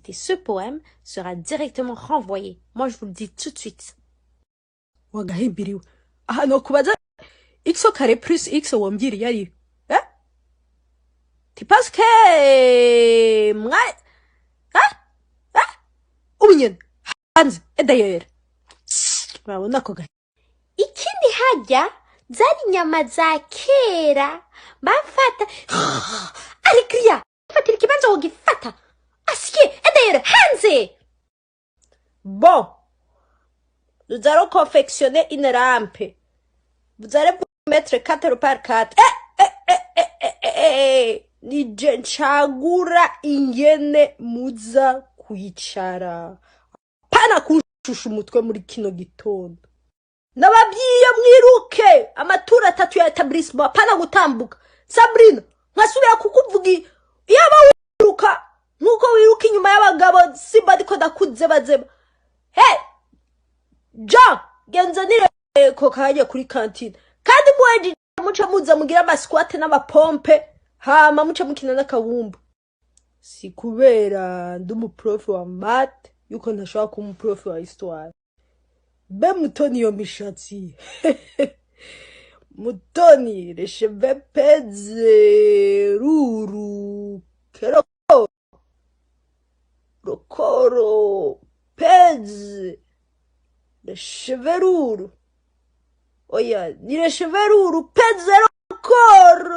réciter ce poème sera directement renvoyé. Moi, je vous le dis tout de suite. wagahimbiriwe no kubaza x au carré plus x wambwiriye ari ti parce que mwa ubunyene hanze d'ailleurs babona ko gahe Ikindi hajya zari inyama za kera bafata arikriya fatira ikibanza wogifata asiye d'ailleurs hanze. Bon, nous allons confectionner une rampe. Vous allez vous mettre 4 par 4. Nije nchagura ingene muza kwicara. Pana kushusha umutwe muri kino gitondo. Nababwiye mwiruke amatura 3 ya etablissement pana gutambuka. Sabrina, nkasubira kukuvuga yaba wiruka nkuko wiruka inyuma y'abagabo simba diko dakuze bazeba. Hey! Jean, genzanire koka hajya kuri kantine. Kandi mweje muca muza mugira amasquat n'amapompe, hama muca mukina n'akabumbu. Si kubera ndumu prof wa math, yuko ntashobora kuba umuprof wa histoire. Be Mutoni yo mishatsi. Mutoni, les cheveux pèse, ruru, keroko, rokoro, pèse, les cheveux ruru. Oya, ni les cheveux ruru, pèse, rokoro.